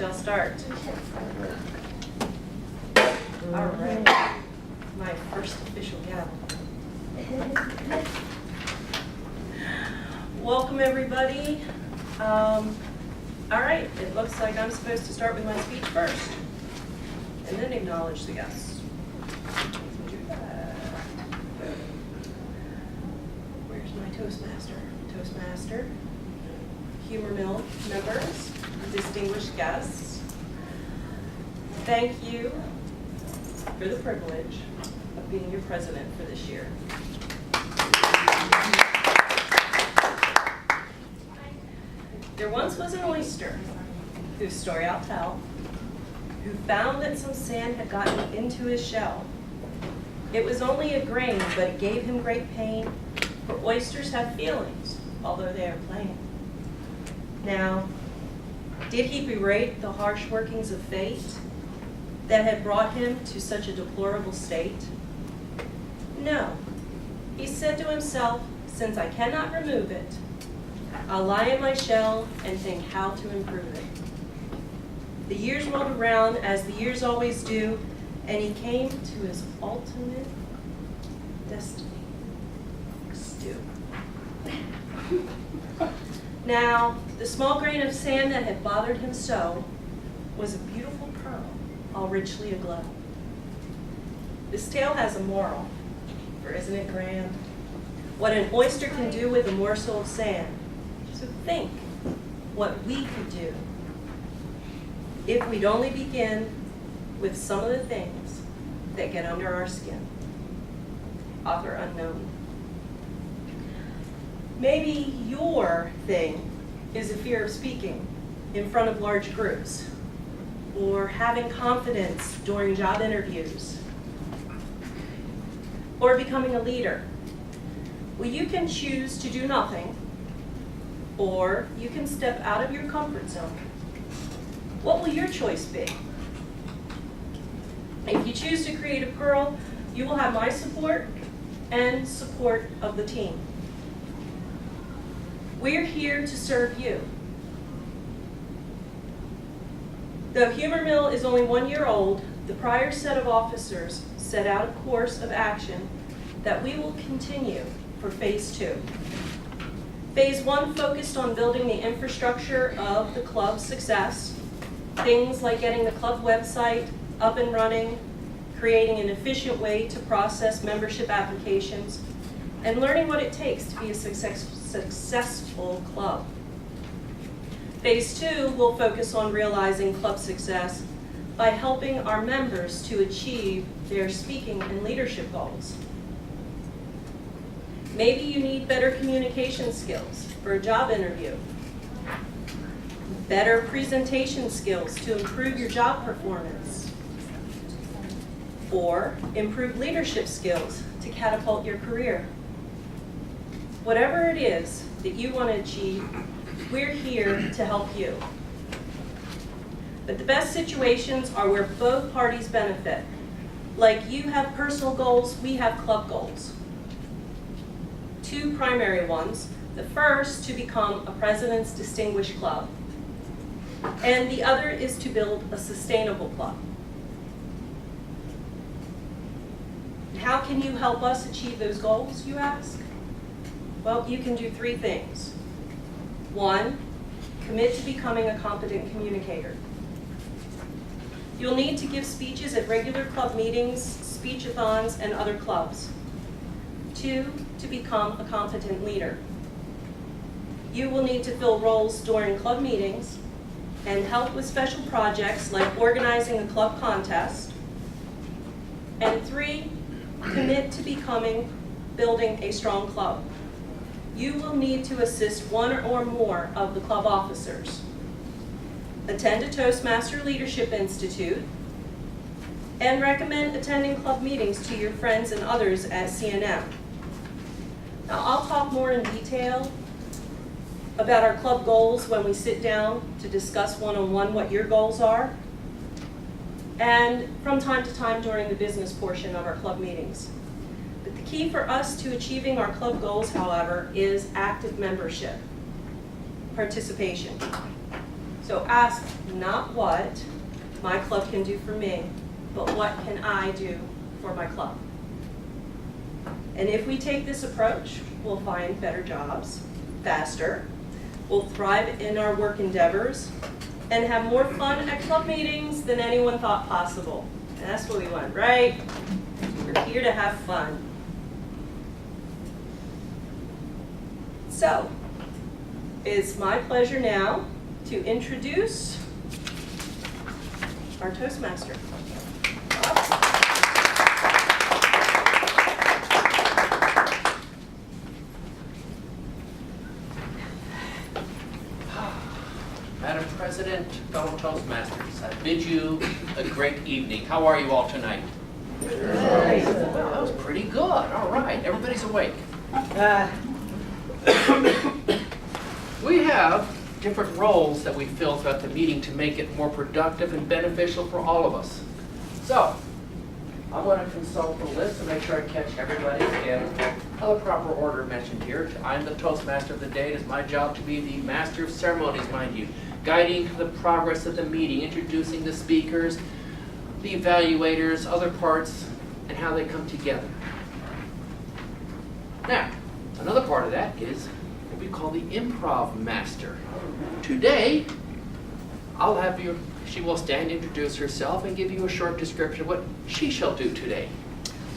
shall start. All right, my first official gavel. Welcome, everybody. All right, it looks like I'm supposed to start with my speech first, and then acknowledge the guests. Where's my Toastmaster? Toastmaster, Humormill members, distinguished guests, thank you for the privilege of being your president for this year. There once was an oyster, whose story I'll tell, who found that some sand had gotten into his shell. It was only a grain, but it gave him great pain, for oysters have feelings, although they are plain. Now, did he berate the harsh workings of fate that had brought him to such a deplorable state? No. He said to himself, since I cannot remove it, I'll lie in my shell and think how to improve it. The years rolled around, as the years always do, and he came to his ultimate destiny. Stew. Now, the small grain of sand that had bothered him so was a beautiful pearl, all richly aglow. This tale has a moral, for isn't it grand? What an oyster can do with a morsel of sand. So think what we could do if we'd only begin with some of the things that get under our skin. Author unknown. Maybe your thing is a fear of speaking in front of large groups, or having confidence during job interviews, or becoming a leader. Well, you can choose to do nothing, or you can step out of your comfort zone. What will your choice be? If you choose to create a pearl, you will have my support and support of the team. We're here to serve you. Though Humormill is only 1 year old, the prior set of officers set out a course of action that we will continue for Phase 2. Phase 1 focused on building the infrastructure of the club's success, things like getting the club website up and running, creating an efficient way to process membership applications, and learning what it takes to be a successful club. Phase 2 will focus on realizing club success by helping our members to achieve their speaking and leadership goals. Maybe you need better communication skills for a job interview, better presentation skills to improve your job performance, or improve leadership skills to catapult your career. Whatever it is that you want to achieve, we're here to help you. But the best situations are where both parties benefit. Like you have personal goals, we have club goals. Two primary ones. The first, to become a President's Distinguished Club, and the other is to build a sustainable club. How can you help us achieve those goals, you ask? Well, you can do 3 things. 1, commit to becoming a competent communicator. You'll need to give speeches at regular club meetings, speech-a-thons, and other clubs. 2, to become a competent leader. You will need to fill roles during club meetings and help with special projects like organizing a club contest. And 3, commit to building a strong club. You will need to assist 1 or more of the club officers. Attend a Toastmaster Leadership Institute, and recommend attending club meetings to your friends and others at CNM. Now, I'll talk more in detail about our club goals when we sit down to discuss one-on-one what your goals are, and from time to time during the business portion of our club meetings. But the key for us to achieving our club goals, however, is active membership, participation. So So ask not what my club can do for me, but what can I do for my club? And if we take this approach, we'll find better jobs faster, we'll thrive in our work endeavors, and have more fun at club meetings than anyone thought possible. And that's what we want, right? We're here to have fun. So, it's my pleasure now to introduce our Toastmaster. Madam President, fellow Toastmasters, I bid you a great evening. How are you all tonight? Good. Well, that was pretty good. All right, everybody's awake. We have different roles that we fill throughout the meeting to make it more productive and beneficial for all of us. So, I'm going to consult the list to make sure I catch everybody in the proper order mentioned here. I'm the Toastmaster of the day. It is my job to be the master of ceremonies, mind you, guiding the progress of the meeting, introducing the speakers, the evaluators, other parts, and how they come together. Now, another part of that is what we call the improv master. Today, I'll have you, she will stand, introduce herself, and give you a short description of what she shall do today.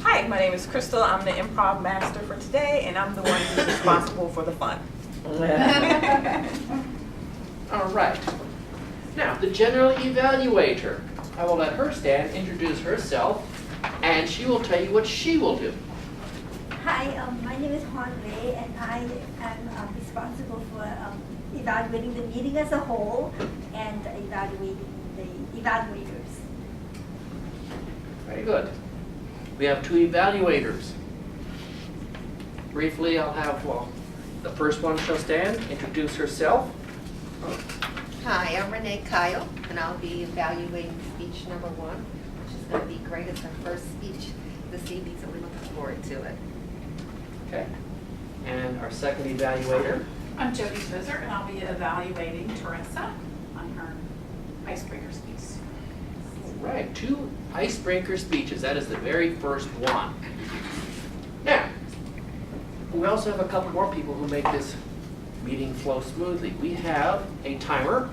Hi, my name is Crystal. I'm the improv master for today, and I'm the one who's responsible for the fun. All right. Now, the general evaluator. I will let her stand, introduce herself, and she will tell you what she will do. Hi, my name is Huan Wei, and I am responsible for evaluating the meeting as a whole and evaluating the evaluators. Very good. We have two evaluators. Briefly, I'll have, the first one shall stand, introduce herself. Hi, I'm Renee Kyle, and I'll be evaluating speech number 1, which is going to be great. It's our first speech this evening, so we're looking forward to it. Okay. And our second evaluator. I'm Jody Fizer, and I'll be evaluating Teresa on her icebreaker speech. All right, 2 icebreaker speeches. That is the very first one. Now, we also have a couple more people who make this meeting flow smoothly. We have a timer.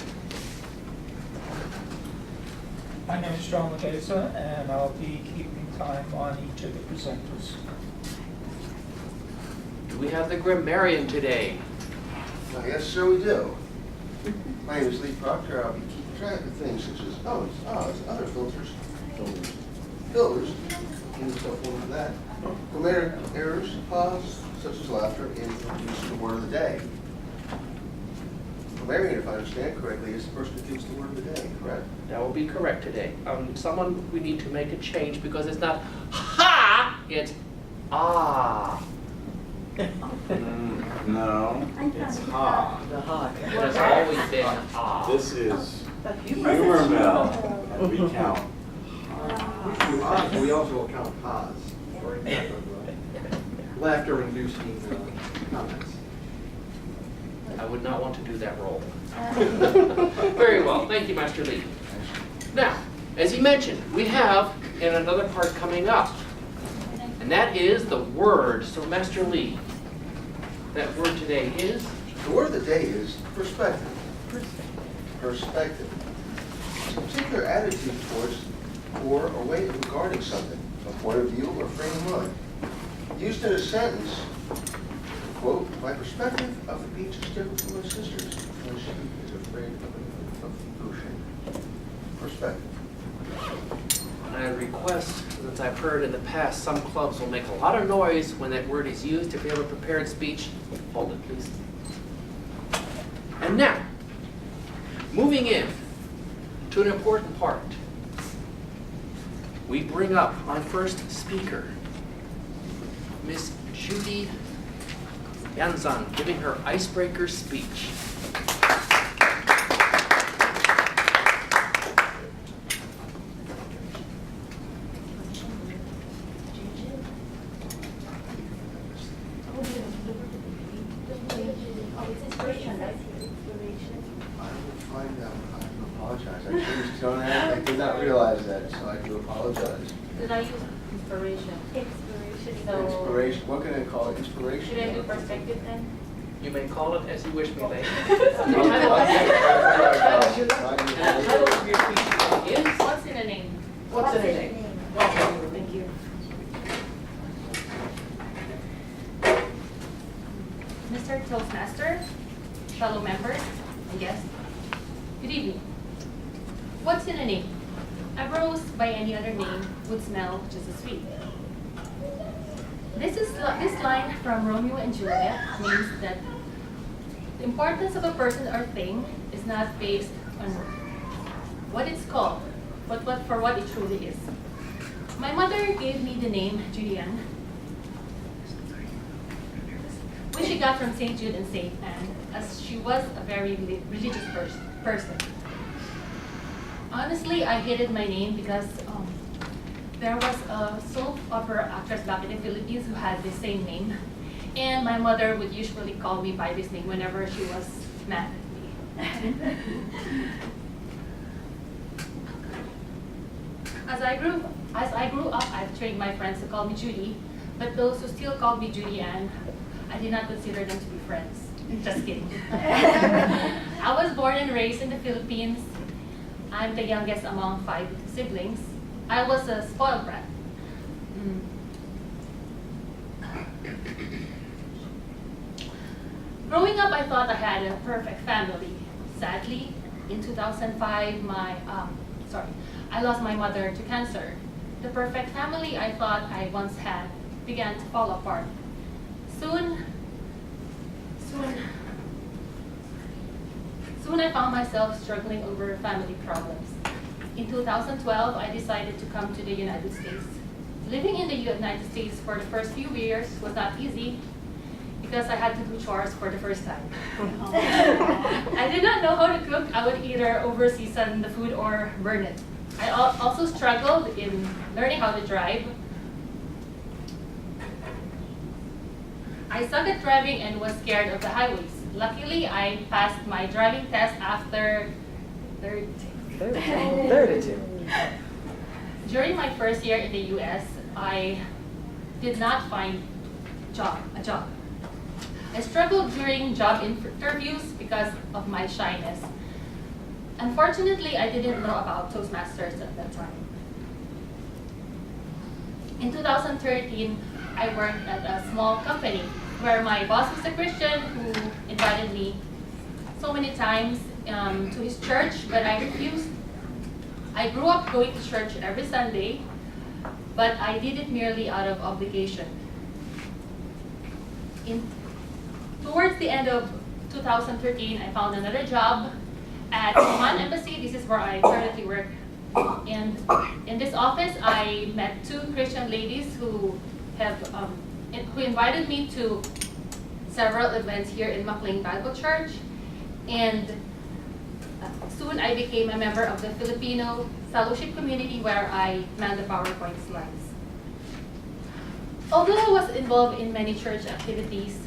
My name is John Legeza, and I'll be keeping time on each of the presenters. Do we have the grammarian today? Yes, sir, we do. My name is Lee Proctor. I'll be keeping track of things such as other filters, and so forth for that. Grammatical errors, pause, such as laughter, and use the word of the day. Grammarian, if I understand correctly, is the person who gives the word of the day, correct? That will be correct today. Someone, we need to make a change because it's not ha, it's ah. No, it's ha. It has always been ah. This is Humormill, and we count. We also count pause for laughter-inducing comments. I would not want to do that role. Very well, thank you, Master Lee. Now, as he mentioned, we have in another part coming up, and that is the word. So, Master Lee, that word today is? The word of the day is perspective. Perspective. It's a particular attitude towards or a way of regarding something, a point of view or frame of mind. Used in a sentence, quote, my perspective of the beach is different from my sister's when she is afraid of the ocean. Perspective. And I request, since I've heard in the past, some clubs will make a lot of noise when that word is used. If you have a prepared speech, hold it, please. And now, moving in to an important part. We bring up our first speaker, Miss Judy Yanzan, giving her icebreaker speech. I will find out. apologize. I changed tone. I did not realize that, so I do apologize. Did I use inspiration? Inspiration. So- Inspiration, what can I call it? Inspiration? Should I do perspective then? You may call it as you wish me, lady. I'll get it. The title of your speech is, What's in a name? what's in a name? Thank you. Mr. Toastmaster, fellow members, and guests, good evening. What's in a name? A rose by any other name would smell just as sweet. This line from Romeo and Juliet means that the importance of a person or thing is not based on what it's called, but for what it truly is. My mother gave me the name Julian, which she got from St. Jude and St. Anne, as she was a very religious person. Honestly, I hated my name because there was a soap opera actress back in the Philippines who had the same name, and my mother would usually call me by this name whenever she was mad at me. As I grew up, I've trained my friends to call me Judy, but those who still called me Judy Ann, I did not consider them to be friends. Just kidding. I was born and raised in the Philippines. I'm the youngest among 5 siblings. I was a spoiled brat. Growing up, I thought I had a perfect family. Sadly, in 2005, I lost my mother to cancer. The perfect family I thought I once had began to fall apart. Soon I found myself struggling over family problems. In 2012, I decided to come to the United States. Living in the United States for the first few years was not easy because I had to do chores for the first time. I did not know how to cook. I would either over-season the food or burn it. I also struggled in learning how to drive. I sucked at driving and was scared of the highways. Luckily, I passed my driving test after 32. During my first year in the US, I did not find a job. I struggled during job interviews because of my shyness. Unfortunately, I didn't know about Toastmasters at that time. In 2013, I worked at a small company where my boss was a Christian who invited me so many times to his church, but I refused. I grew up going to church every Sunday, but I did it merely out of obligation. Towards the end of 2013, I found another job at Oman Embassy. This is where I currently work. And in this office, I met 2 Christian ladies who invited me to several events here in McLean Bible Church. And soon I became a member of the Filipino fellowship community where I man the PowerPoint slides. Although I was involved in many church activities,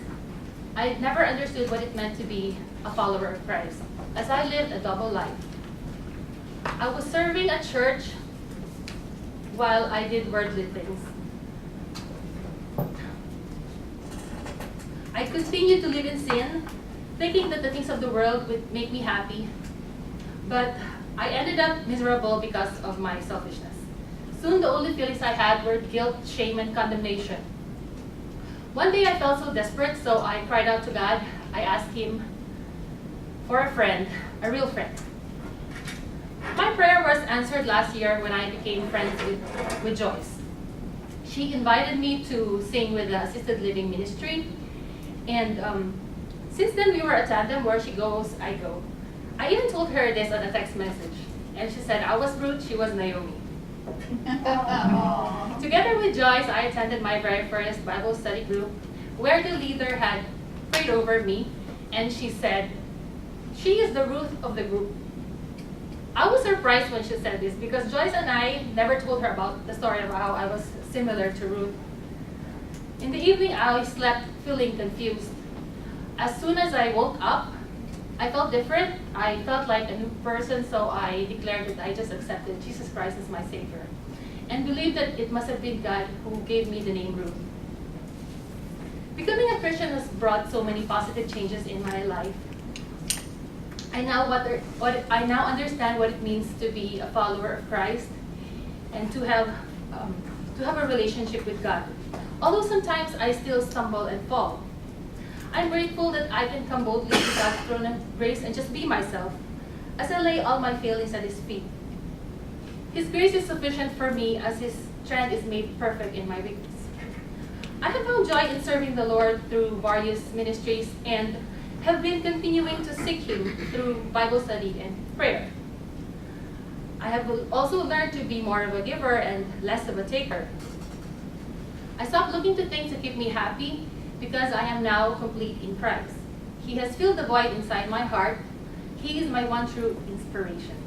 I never understood what it meant to be a follower of Christ, as I lived a double life. I was serving at church while I did worldly things. I continued to live in sin, thinking that the things of the world would make me happy, but I ended up miserable because of my selfishness. Soon the only feelings I had were guilt, shame, and condemnation. One day I felt so desperate, so I cried out to God. I asked Him for a friend, a real friend. My prayer was answered last year when I became friends with Joyce. She invited me to sing with the assisted living ministry, and since then we were a tandem. Where she goes, I go. I even told her this on a text message, and she said I was Ruth, she was Naomi. Together with Joyce, I attended my very first Bible study group where the leader had prayed over me, and she said, she is the Ruth of the group. I was surprised when she said this because Joyce and I never told her about the story of how I was similar to Ruth. In the evening, I slept feeling confused. As soon as I woke up, I felt different. I felt like a new person, so I declared that I just accepted Jesus Christ as my Savior and believed that it must have been God who gave me the name Ruth. Becoming a Christian has brought so many positive changes in my life. I now understand what it means to be a follower of Christ and to have a relationship with God. Although sometimes I still stumble and fall. I'm grateful that I can come boldly to God's throne of grace and just be myself as I lay all my feelings at His feet. His grace is sufficient for me as His strength is made perfect in my weakness. I have found joy in serving the Lord through various ministries and have been continuing to seek Him through Bible study and prayer. I have also learned to be more of a giver and less of a taker. I stopped looking to things to keep me happy because I am now complete in Christ. He has filled the void inside my heart. He is my one true inspiration.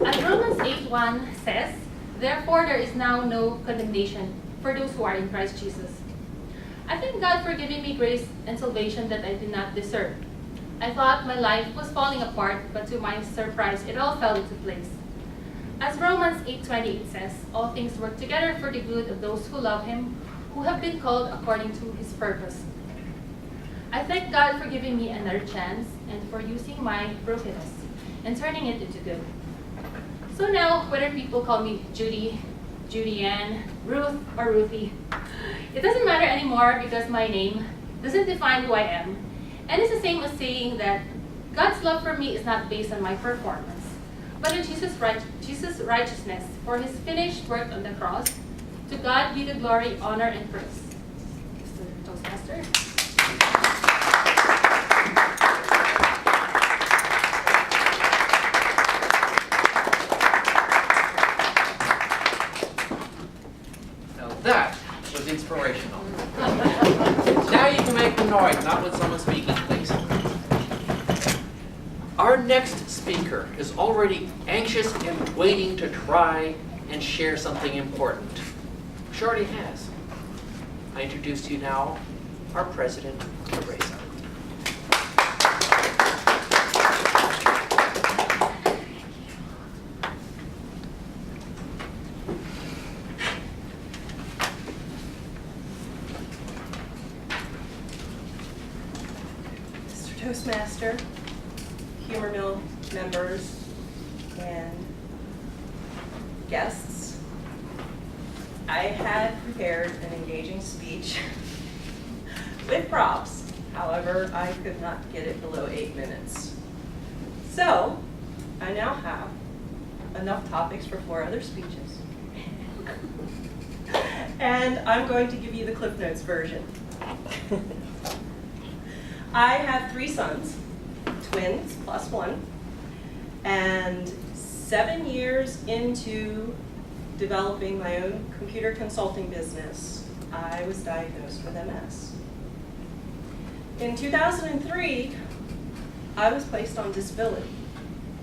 As Romans 8:1 says, therefore there is now no condemnation for those who are in Christ Jesus. I thank God for giving me grace and salvation that I did not deserve. I thought my life was falling apart, but to my surprise, it all fell into place. As Romans 8:28 says, all things work together for the good of those who love Him, who have been called according to His purpose. I thank God for giving me another chance and for using my brokenness and turning it into good. So now, whether people call me Judy, Judy Ann, Ruth, or Ruthie, it doesn't matter anymore because my name doesn't define who I am. And it's the same as saying that God's love for me is not based on my performance, but on Jesus' righteousness for His finished work on the cross. To God be the glory, honor, and praise. Mr. Toastmaster. Now that was inspirational. Now you can make the noise, not with someone speaking, please. Our next speaker is already anxious and waiting to try and share something important. She already has. I introduce to you now our president, Teresa. Mr. Toastmaster, Humor Mill members, and guests, I had prepared an engaging speech with props. However, I could not get it below 8 minutes. So, I now have enough topics for 4 other speeches. And I'm going to give you the Cliff Notes version. I have 3 sons, twins plus 1, and 7 years into developing my own computer consulting business, I was diagnosed with MS. In 2003, I was placed on disability.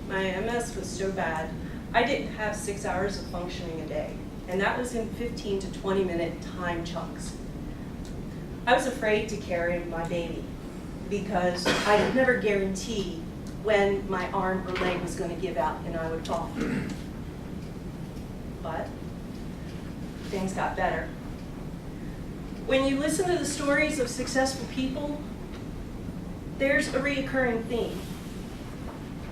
My MS was so bad, I didn't have 6 hours of functioning a day, and that was in 15 to 20-minute time chunks. I was afraid to carry my baby because I could never guarantee when my arm or leg was going to give out and I would fall. But things got better. When you listen to the stories of successful people, there's a recurring theme.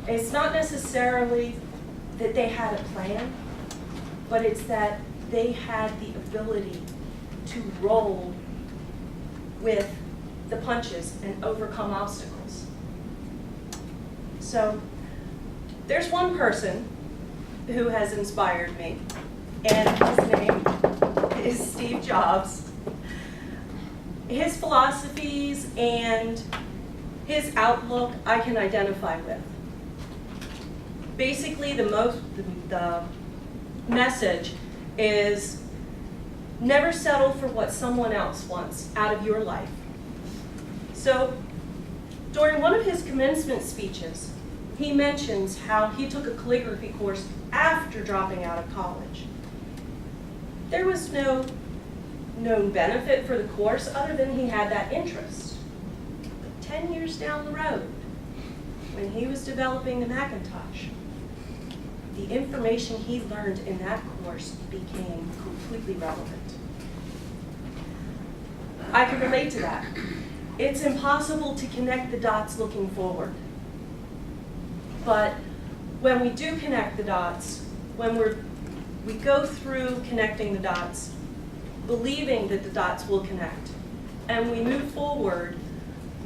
It's not necessarily that they had a plan, but it's that they had the ability to roll with the punches and overcome obstacles. So there's one person who has inspired me, and his name is Steve Jobs. His philosophies and his outlook I can identify with. Basically, the message is never settle for what someone else wants out of your life. So, during one of his commencement speeches, he mentions how he took a calligraphy course after dropping out of college. There was no known benefit for the course other than he had that interest. 10 years down the road, when he was developing the Macintosh, the information he learned in that course became completely relevant. I can relate to that. It's impossible to connect the dots looking forward. But when we do connect the dots, when we go through connecting the dots, believing that the dots will connect, and we move forward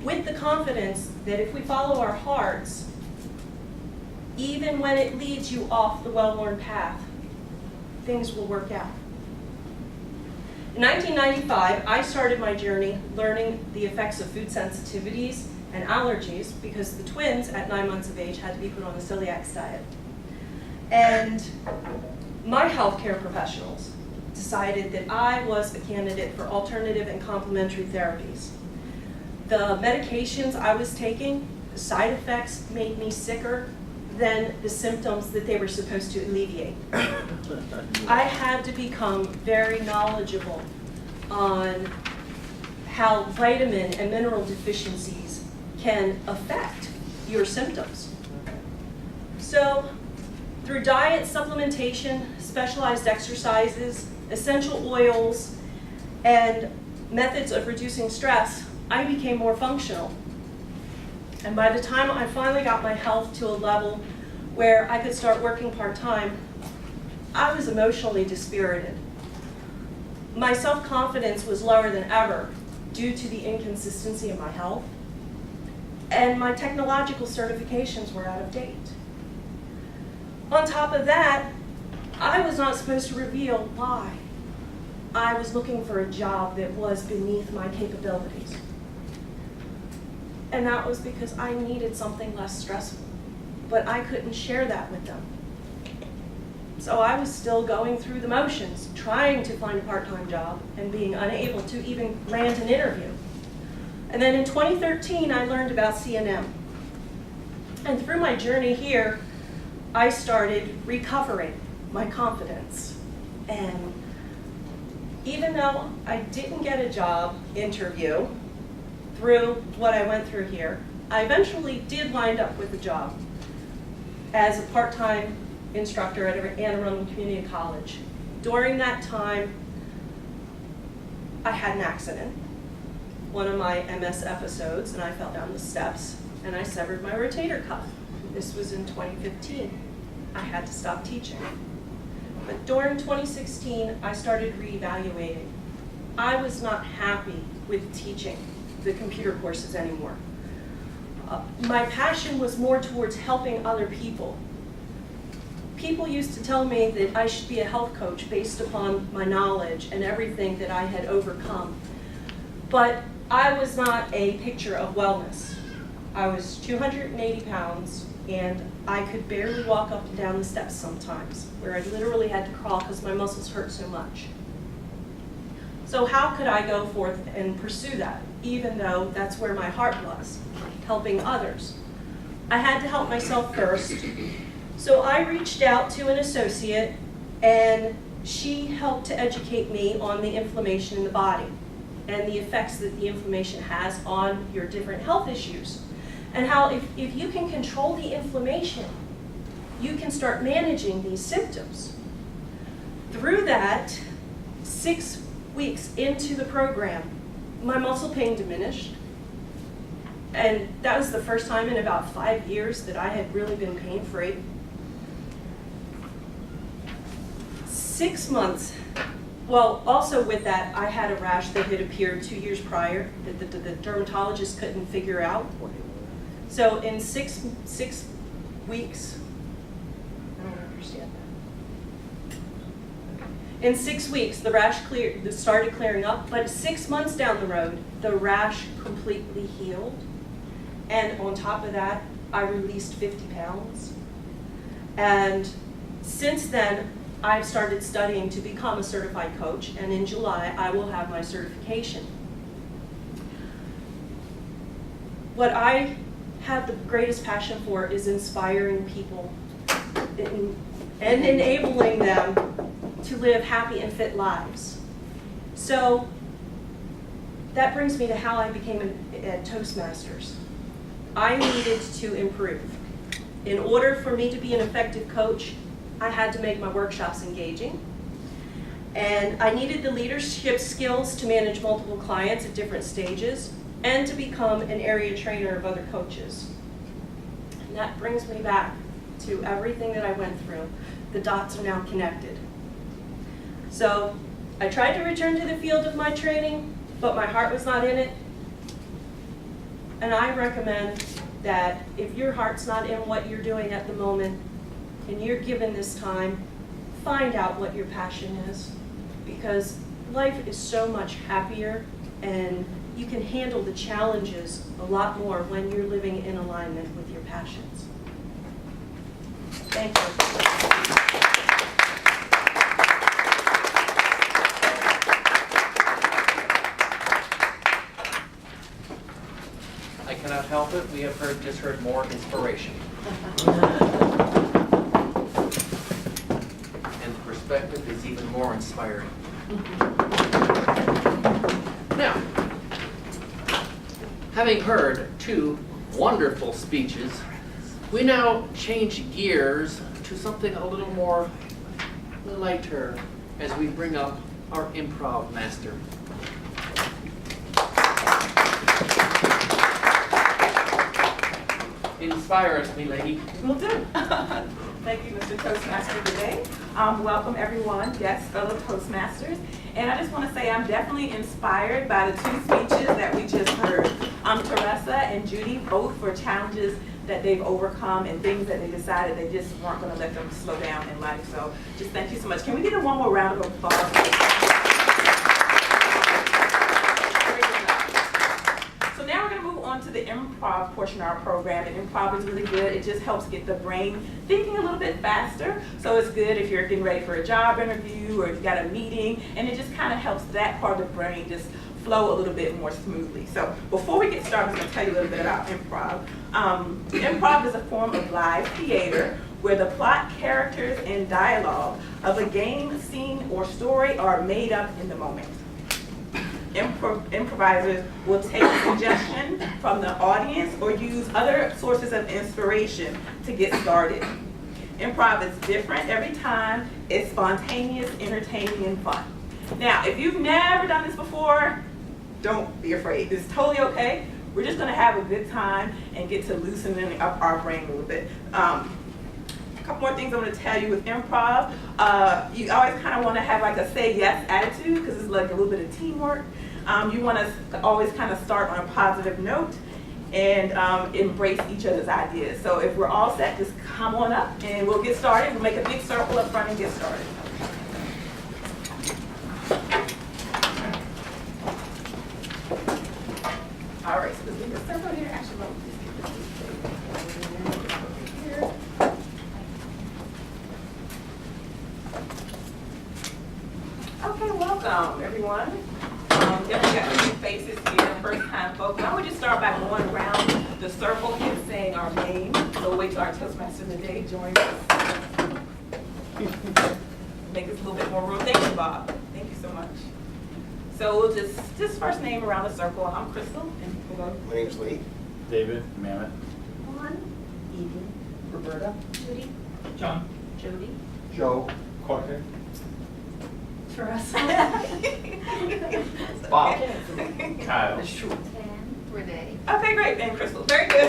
with the confidence that if we follow our hearts, even when it leads you off the well-worn path, things will work out. In 1995, I started my journey learning the effects of food sensitivities and allergies because the twins at 9 months of age had to be put on the celiac diet. And my healthcare professionals decided that I was a candidate for alternative and complementary therapies. The medications I was taking, the side effects made me sicker than the symptoms that they were supposed to alleviate. I had to become very knowledgeable on how vitamin and mineral deficiencies can affect your symptoms. So through diet, supplementation, specialized exercises, essential oils, and methods of reducing stress, I became more functional. And by the time I finally got my health to a level where I could start working part-time, I was emotionally dispirited. My self-confidence was lower than ever due to the inconsistency of my health, and my technological certifications were out of date. On top of that, I was not supposed to reveal why I was looking for a job that was beneath my capabilities. And that was because I needed something less stressful, but I couldn't share that with them. So I was still going through the motions, trying to find a part-time job and being unable to even land an interview. And then in 2013, I learned about CNM. And through my journey here, I started recovering my confidence. And even though I didn't get a job interview through what I went through here, I eventually did wind up with a job as a part-time instructor at Anne Arundel Community College. During that time, I had an accident, one of my MS episodes, and I fell down the steps and I severed my rotator cuff. This was in 2015. I had to stop teaching. But during 2016, I started reevaluating. I was not happy with teaching the computer courses anymore. My passion was more towards helping other people. People used to tell me that I should be a health coach based upon my knowledge and everything that I had overcome. But I was not a picture of wellness. I was 280 pounds, and I could barely walk up and down the steps sometimes, where I literally had to crawl because my muscles hurt so much. So how could I go forth and pursue that, even though that's where my heart was, helping others? I had to help myself first. So I reached out to an associate, and she helped to educate me on the inflammation in the body and the effects that the inflammation has on your different health issues. And how if you can control the inflammation, you can start managing these symptoms. Through that, 6 weeks into the program, my muscle pain diminished. And that was the first time in about 5 years that I had really been pain-free. 6 months, well, also with that, I had a rash that had appeared 2 years prior that the dermatologist couldn't figure out. So in six weeks, I don't understand that. In 6 weeks, the rash started clearing up, but 6 months down the road, the rash completely healed. And on top of that, I released 50 pounds. And since then, I've started studying to become a certified coach, and in July, I will have my certification. What I have the greatest passion for is inspiring people and enabling them to live happy and fit lives. So that brings me to how I became a Toastmasters. I needed to improve. In order for me to be an effective coach, I had to make my workshops engaging. And I needed the leadership skills to manage multiple clients at different stages and to become an area trainer of other coaches. And that brings me back to everything that I went through. The dots are now connected. So I tried to return to the field of my training, but my heart was not in it. And I recommend that if your heart's not in what you're doing at the moment and you're given this time, find out what your passion is, because life is so much happier and you can handle the challenges a lot more when you're living in alignment with your passions. Thank you. I cannot help it, we have just heard more inspiration. And the perspective is even more inspiring. Now, having heard two wonderful speeches, we now change gears to something a little more lighter as we bring up our improv master. Inspire us, me lady. Will do. Thank you, Mr. Toastmaster today. Welcome everyone, guests, fellow Toastmasters. And I just want to say I'm definitely inspired by the two speeches that we just heard. Teresa and Judy, both for challenges that they've overcome and things that they decided they just weren't going to let them slow down in life. So just thank you so much. Can we get a one more round of applause? To the improv portion of our program, and improv is really good. It just helps get the brain thinking a little bit faster. So it's good if you're getting ready for a job interview or if you've got a meeting, and it just kind of helps that part of the brain just flow a little bit more smoothly. So before we get started, I'm going to tell you a little bit about improv. Improv is a form of live theater where the plot, characters, and dialogue of a game, scene, or story are made up in the moment. Improvisers will take a suggestion from the audience or use other sources of inspiration to get started. Improv is different every time. It's spontaneous, entertaining, and fun. Now, if you've never done this before, don't be afraid. It's totally okay. We're just going to have a good time and get to loosening up our brain a little bit. A couple more things I'm going to tell you with improv. You always kind of want to have like a say yes attitude because it's like a little bit of teamwork. You want to always kind of start on a positive note and embrace each other's ideas. So if we're all set, just come on up and we'll get started. We'll make a big circle up front and get started. All right, so let's do the circle here. Actually, let me just get this here. Okay, welcome everyone. Definitely got some new faces here, first time folks. Now we just start by going around the circle and saying our name. So we'll wait till our Toastmaster of the day joins us. Make this a little bit more room. Thank you, Bob. Thank you so much. So we'll just first name around the circle. I'm Crystal. And we'll go. My name's Lee. David, Mammoth. Juan, Evie, Roberta, Judy, John. Jody, Joe. Courtney. Teresa, Bob. Kyle. Sam, Renee. Okay, great. And Crystal. Very good.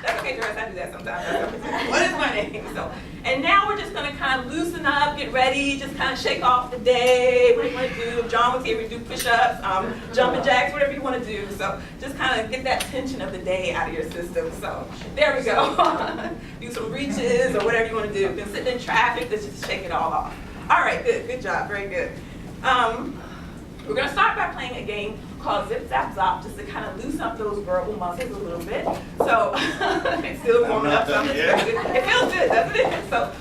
That's okay, Teresa. I do that sometimes. What is my name? So, and now we're just going to kind of loosen up, get ready, just kind of shake off the day. What do you want to do? If John was here, we do push-ups, jumping jacks, whatever you want to do. So just kind of get that tension of the day out of your system. So there we go. Do some reaches or whatever you want to do. Then sit in traffic, let's just shake it all off. All right, good. Good job. Very good. We're going to start by playing a game called Zip Zap Zop, just to kind of loosen up those verbal muscles a little bit. So it's still warming up. So it feels good, doesn't it? So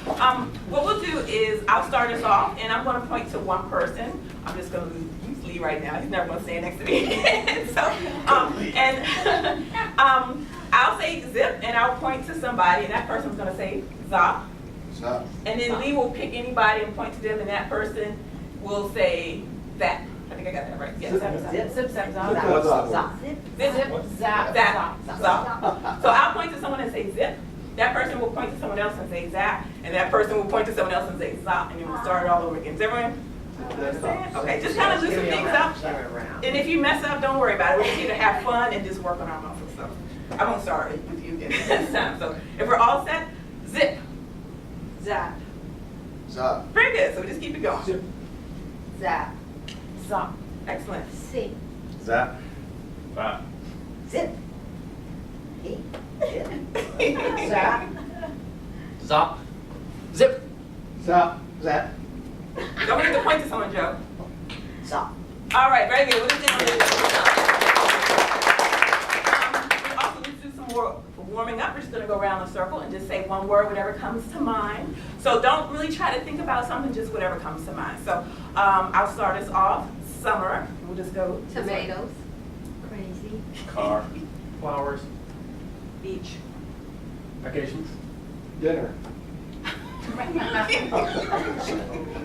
what we'll do is I'll start us off, and I'm going to point to one person. I'm just going to use Lee right now. He's never going to stand next to me. So I'll say Zip, and I'll point to somebody, and that person's going to say Zop. Zop. And then Lee will pick anybody and point to them, and that person will say Zap. I think I got that right. Yes. Zip, Zap, zap. Zip, zip, zap, zap. Zip, what's up? Zip. Zip, Zip, zap, zap, zap. zap. So I'll point to someone and say zip. That person will point to someone else and say zap. And that person will point to someone else and say zap. And then we'll start it all over again. Does everyone understand? Okay, just kind of loosen things up. And if you mess up, don't worry about it. We're just here to have fun and just work on our muscles. So I won't start with you again this time. So if we're all set, zip. Zap. Zap. Very good. So we just keep it going. Zip. Zap. Zap. Excellent. Zip. Zap. Zap. Zip. Hey. Zip. Zap. Zop. Zip. Zap, zap. Don't forget to point to someone, Joe. Zop. All right, very good. We'll just also, let's do some more warming up. We're just going to go around the circle and just say one word, whatever comes to mind. So don't really try to think about something, just whatever comes to mind. So I'll start us off. Summer. We'll just go this way. Tomatoes. Crazy. Car. Flowers. Beach. Vacations. Dinner.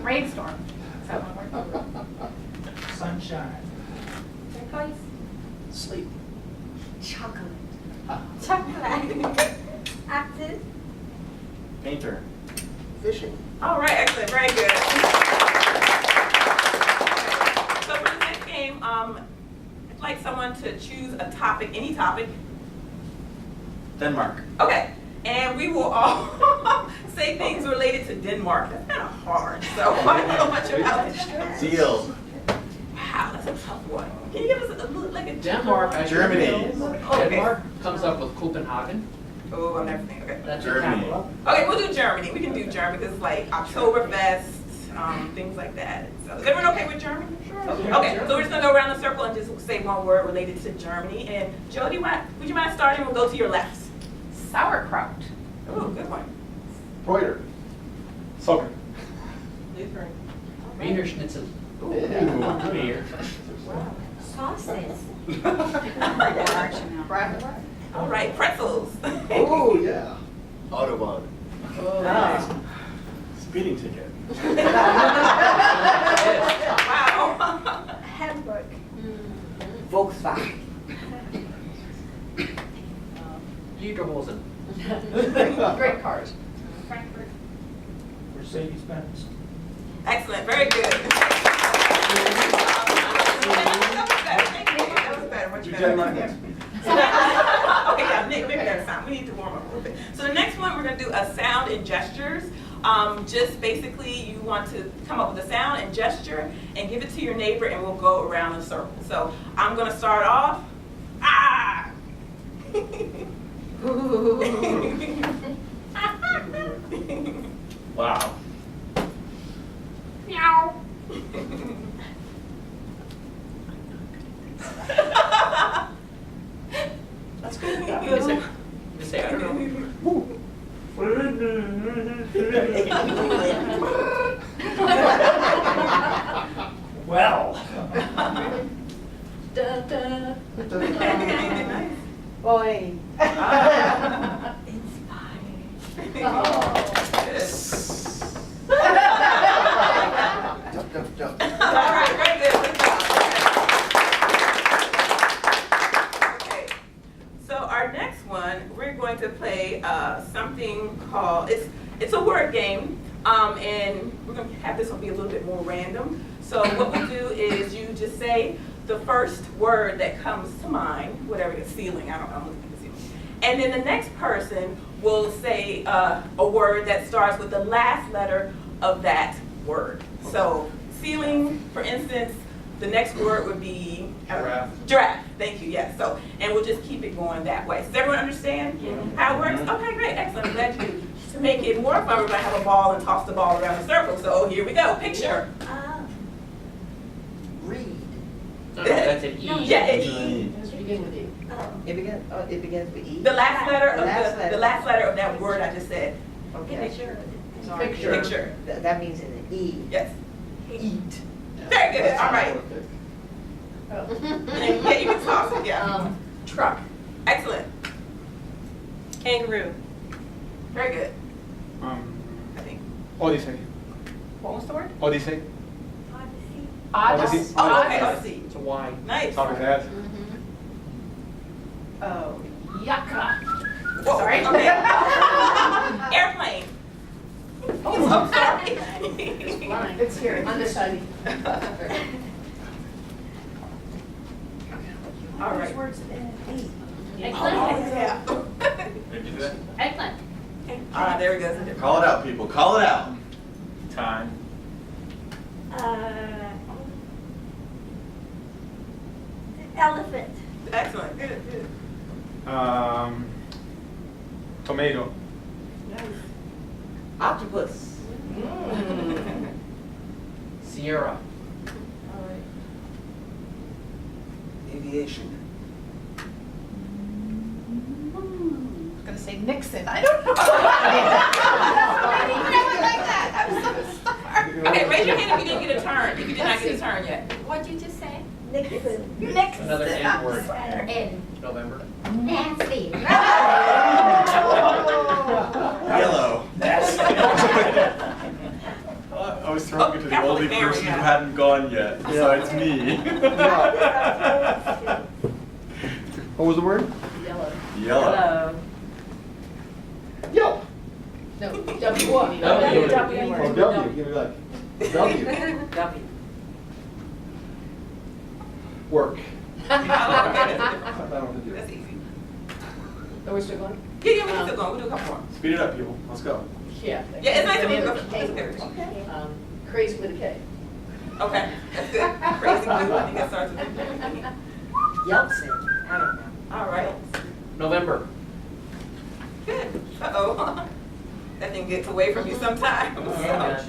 Rainstorm. Is that one word? Sunshine. Turquoise. Sleep. Chocolate. Chocolate. Active. Painter. Fishing. All right, excellent. Very good. So for the next game, I'd like someone to choose a topic, any topic. Denmark. Okay, and we will all say things related to Denmark. That's kind of hard, so I don't know much about it. Deal. Wow, that's a tough one. Can you give us a little, like a Denmark. I Germany. Okay. Denmark comes up with Copenhagen. Oh, I'm never thinking. Okay. That's your Germany. capital. Okay, we'll do Germany. We can do Germany because it's like Oktoberfest, things like that. So is everyone okay with Germany? Sure. Okay, so we're just gonna go around the circle and just say one word related to Germany. And Joe, would you mind starting? We'll go to your left. Sauerkraut. Oh, good one. Reuter. Soccer. Lutheran. Wiener Schnitzel. Beer. Sausage. Bratwurst. All right, pretzels. Oh, yeah. Autobahn. Wow. Speeding ticket. Hamburg. Volkswagen. Lederhosen. Great cars. Frankfurt. Mercedes-Benz. Excellent, very good. That was better, much Do better. Denmark next. Okay, yeah, Nick, maybe next time. We need to warm up a little bit. So the next one, we're gonna do a sound and gestures. Just basically, you want to come up with a sound and gesture and give it to your neighbor, and we'll go around the circle. So I'm gonna start off. Ah! Wow. Meow. That's good. Just say, I don't know. Well. Boy. Jump, jump, jump. All right, very good. Good job. Okay. So our next one, we're going to play something called, it's a word game, and we're going to have this one be a little bit more random. So what we do is you just say the first word that comes to mind, whatever it's ceiling, I don't know, I'm looking at the ceiling. And then the next person will say a word that starts with the last letter of that word. So ceiling, for instance, the next word would be Giraffe. Giraffe. Thank you. Yes. So, and we'll just keep it going that way. Does everyone understand how it works? Okay, great, excellent. I'm glad you do. To make it more fun, we're gonna have a ball and toss the ball around the circle. So here we go. Picture. Read. No, that's an E. Yeah, an E. Begin with E. It begins with E. The last letter of The last letter. of that word I just said. Okay. Picture. Picture. That means an E. Yes. Eat. Very good. All right. Yeah, you can toss it. Yeah. Truck. Excellent. Kangaroo. Very good. I think. Odyssey. What was the word? Odyssey. Odyssey. Oh, okay, Odyssey. It's a Y. Nice. Talking heads. Oh, yucca. Whoa, Sorry. Okay. Airplane. Oh, I'm sorry. It's here, on the side. All right. Eggplant? Yeah. Eggplant. There we go. Call it out, people. Call it out. Time. Elephant. Excellent. Good, good. Tomato. Octopus. Sierra. Aviation. I was gonna say Nixon, I don't know. I would like that, I'm so sorry. Okay, raise your hand if you didn't get a turn, if you did not get a turn yet. What'd you just say? Nixon. Nixon. Another N word. N. November. Nancy. Yellow. I was throwing it to the only person who hadn't gone yet, besides me. What was the word? Yellow. Yellow. Yo. No, W. Oh, W. Give me like W. W. Work. Oh, okay. I don't know what to do. That's easy. Are we still going? Yeah, yeah, we can still go. We'll do a couple more. Speed it up, people. Let's go. Yeah. Yeah, it's nice to meet you. Crazy with a K. Okay, that's good. Crazy glue, I think that starts with a Yeltsin. I don't know. All right. November. Good. Uh-oh. That thing gets away from you sometimes. Yeah.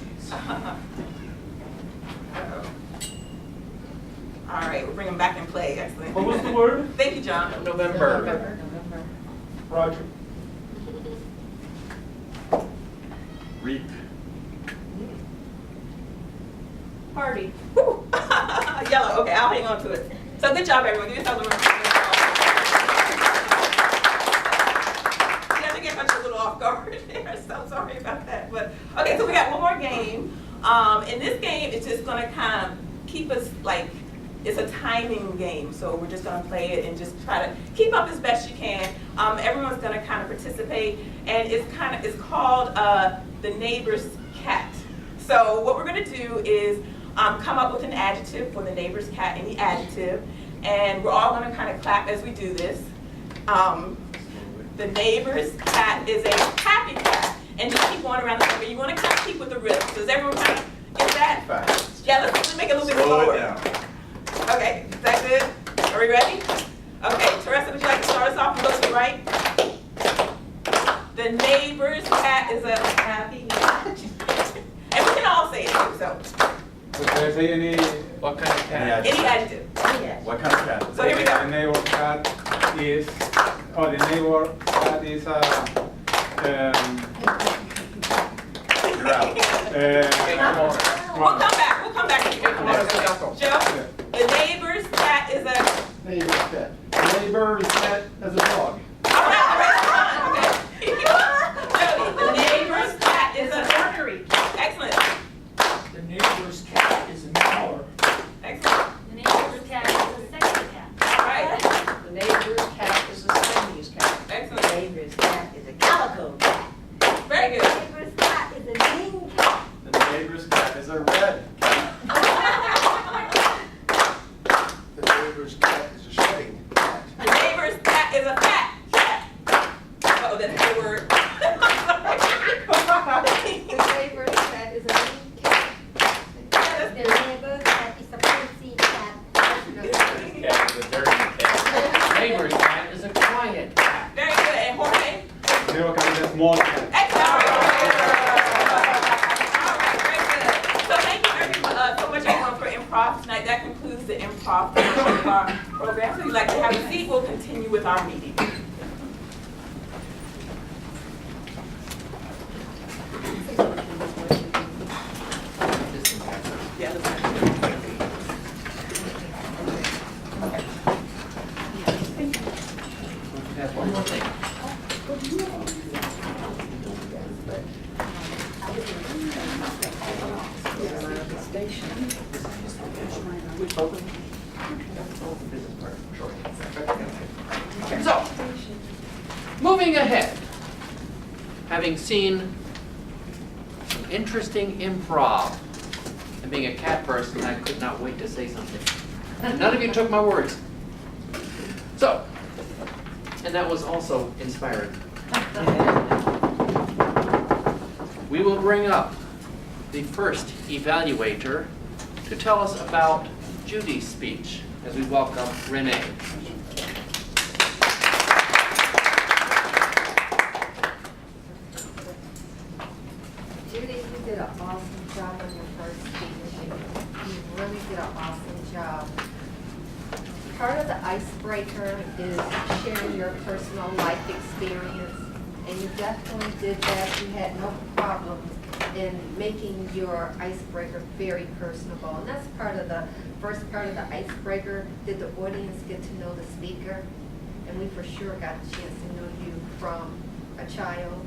Uh-oh. All right, we'll bring them back in play. Excellent. What was the word? Thank you, John. November. Roger. Reap. Party. Woo. Yellow. Okay, I'll hang on to it. So good job, everyone. Give yourself a round of applause. Yeah, I think I got you a little off guard there. So sorry about that. But okay, so we got one more game. In this game, it's just going to kind of keep us like. It's a timing game, so we're just going to play it and just try to keep up as best you can. Everyone's going to kind of participate, and it's called the neighbor's cat. So what we're going to do is come up with an adjective for the neighbor's cat, any adjective, and we're all going to kind of clap as we do this. The neighbor's cat is a happy cat, and just keep going around the circle. You want to kind of keep with the rhythm. Does everyone kind of get that? Fast. Yeah, let's make it a little bit Slow slower. it down. Okay, is that good? Are we ready? Okay, Teresa, would you like to start us off and go to the right? The neighbor's cat is a happy cat. And we can all say it too, so. Can I say any? What kind of cat? Any adjective. What kind of cat? So here we The go. neighbor cat is. Oh, the neighbor cat is You're out. We'll come back. We'll come back to you. Joe, the neighbor's cat is a. Neighbor's cat. Neighbor's cat is a dog. All right, okay. Jody, the neighbor's cat is a. Excellent. The neighbor's cat is a mauler. Excellent. The neighbor's cat is a sexy cat. All right. The neighbor's cat is a Chinese cat. Excellent. Neighbor's cat is a calico cat. Very good. Neighbor's cat is a mean cat. The neighbor's cat is a red cat. The neighbor's cat is a shedding cat. The neighbor's cat is a fat cat. Uh-oh, that's a good word. The neighbor's cat is a mean cat. The neighbor's cat is a pussy cat. Cat is a dirty cat. Neighbor's cat is a quiet cat. Very good. And Jorge? Neighbor cat is a small cat. Excellent. All right, very good. So thank you so much everyone for improv tonight. That concludes the improv portion of our program. So if you'd like to have a seat, we'll continue with our meeting. Yeah, that's right. One more thing. Oh, the business part, sure. So, moving ahead, having seen some interesting improv, and being a cat person, I could not wait to say something. None of you took my words. So, and that was also inspiring. We will bring up the first evaluator to tell us about Judy's speech as we welcome Renee. Judy, you did an awesome job on your first speech. You really did an awesome job. Part of the icebreaker is sharing your personal life experience, and you definitely did that. You had no problem in making your icebreaker very personable, and that's part of the first part of the icebreaker. Did the audience get to know the speaker? And we for sure got a chance to know you from a child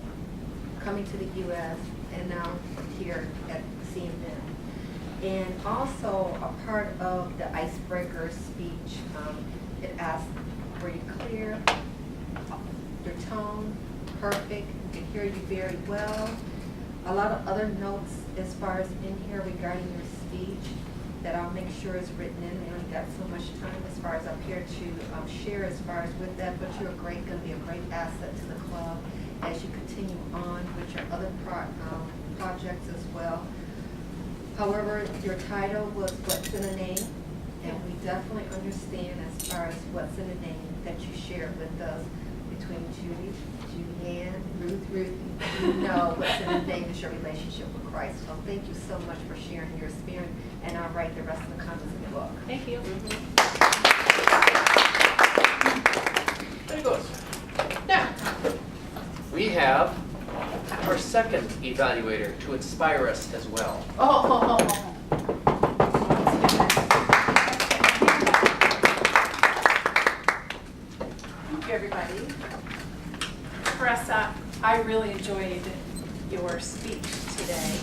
coming to the U.S. and now here at CMM. And also a part of the icebreaker speech, it asked, were you clear? Your tone, perfect, we could hear you very well. A lot of other notes as far as in here regarding your speech that I'll make sure is written in. We only got so much time as far as up here to share as far as with that, but you're going to be a great asset to the club as you continue on with your other projects as well. However, your title was What's in a Name, and we definitely understand as far as what's in a name that you shared with us between Judy, Julianne, Ruth, you know what's in a name is your relationship with Christ. So thank you so much for sharing your experience, and I'll write the rest of the comments in the book. Thank you. There he goes. Now, we have our second evaluator to inspire us as well. Thank you, everybody. Teresa, I really enjoyed your speech today.